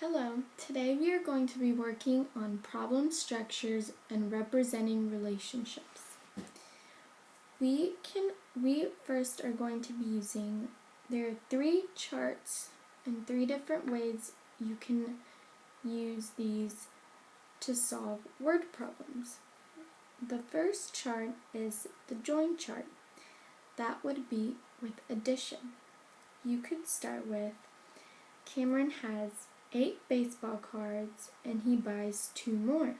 Hello, today we are going to be working on problem structures and representing relationships. We first are going to be using, there are 3 charts and 3 different ways you can use these to solve word problems. The first chart is the join chart. That would be with addition. You could start with Cameron has 8 baseball cards and he buys 2 more.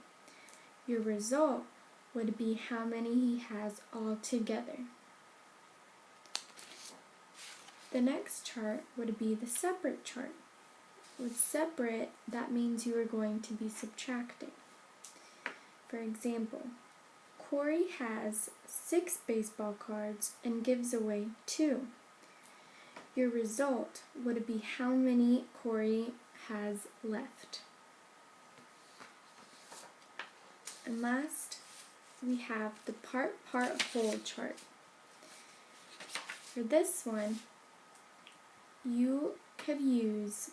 Your result would be how many he has altogether. The next chart would be the separate chart. With separate, that means you are going to be subtracting. For example, Corey has 6 baseball cards and gives away 2. Your result would be how many Corey has left. And last, we have the part-whole chart. For this one, you could use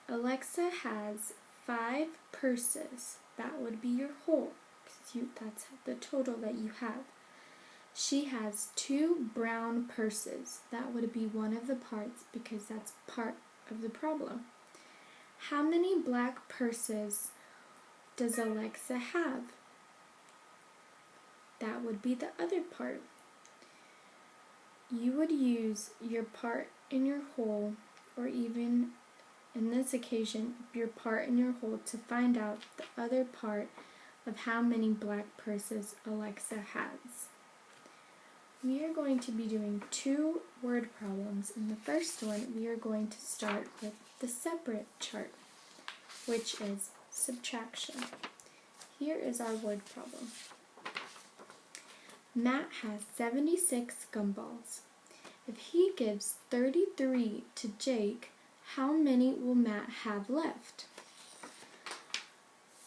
Alexa has 5 purses. That would be your whole, because that's the total that you have. She has 2 brown purses. That would be one of the parts because that's part of the problem. How many black purses does Alexa have? That would be the other part. You would use your part and your whole, or even in this occasion, your part and your whole to find out the other part of how many black purses Alexa has. We are going to be doing 2 word problems. In the first one, we are going to start with the separate chart, which is subtraction. Here is our word problem. Matt has 76 gumballs. If he gives 33 to Jake, how many will Matt have left?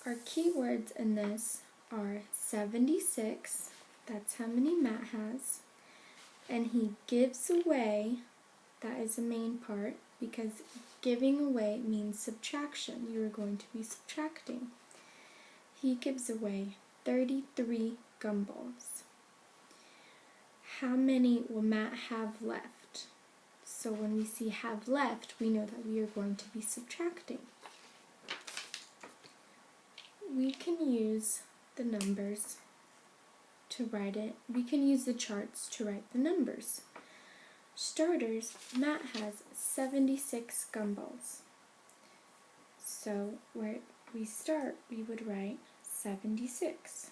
Our keywords in this are 76, that's how many Matt has, and he gives away, that is the main part, because giving away means subtraction. You are going to be subtracting. He gives away 33 gumballs. How many will Matt have left? So when we see have left, we know that we are going to be subtracting. We can use the numbers to write it. We can use the charts to write the numbers. Starters, Matt has 76 gumballs. So where we start, we would write 76.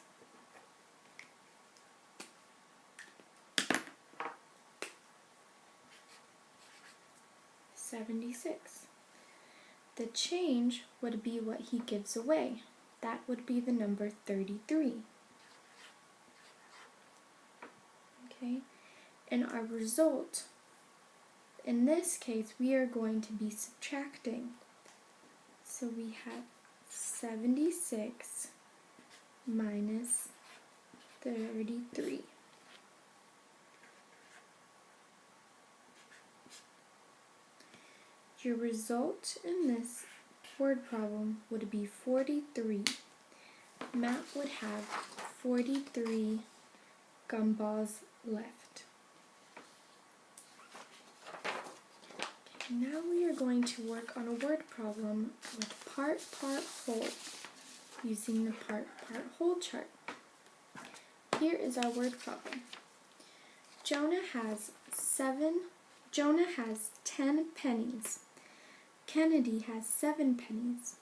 The change would be what he gives away. That would be the number 33. Okay, and our result, in this case, we are going to be subtracting. So we have 76 minus 33. Your result in this word problem would be 43. Matt would have 43 gumballs left. Okay, now we are going to work on a word problem with part-whole using the part-whole chart. Here is our word problem. Jonah has 10 pennies. Kennedy has 7 pennies.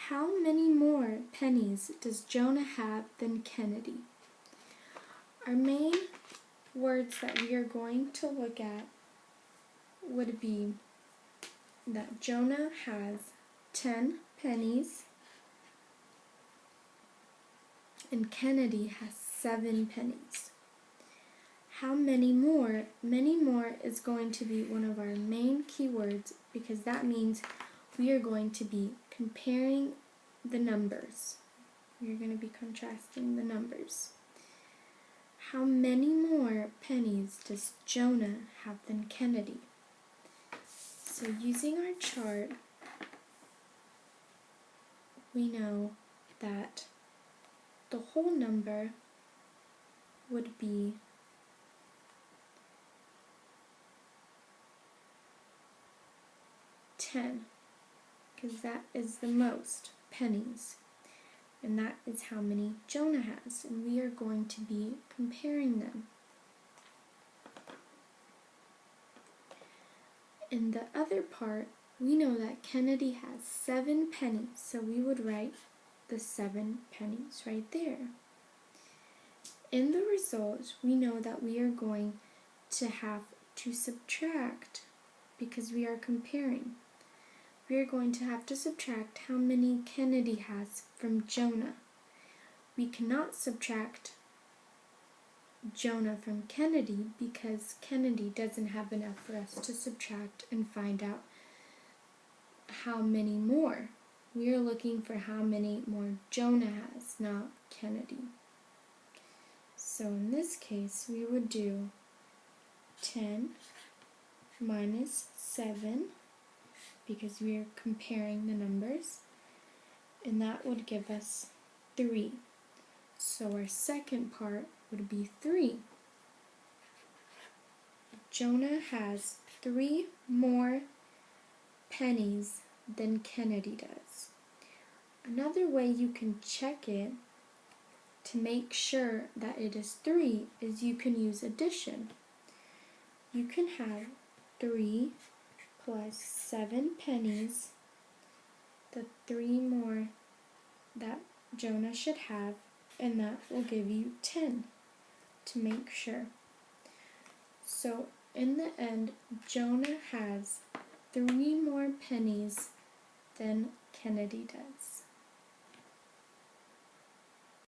How many more pennies does Jonah have than Kennedy? Our main words that we are going to look at would be that Jonah has 10 pennies and Kennedy has 7 pennies. How many more? Many more is going to be one of our main keywords because that means we are going to be comparing the numbers. We are going to be contrasting the numbers. How many more pennies does Jonah have than Kennedy? So using our chart, we know that the whole number would be 10, because that is the most pennies. And that is how many Jonah has, and we are going to be comparing them. In the other part, we know that Kennedy has 7 pennies, so we would write the 7 pennies right there. In the result, we know that we are going to have to subtract, because we are comparing. We are going to have to subtract how many Kennedy has from Jonah. We cannot subtract Jonah from Kennedy because Kennedy doesn't have enough for us to subtract and find out how many more. We are looking for how many more Jonah has, not Kennedy. So in this case, we would do 10 minus 7, because we are comparing the numbers, and that would give us 3. So our second part would be 3. Jonah has 3 more pennies than Kennedy does. Another way you can check it to make sure that it is 3 is you can use addition. You can have 3 plus 7 pennies, the 3 more that Jonah should have, and that will give you 10 to make sure. So in the end, Jonah has 3 more pennies than Kennedy does.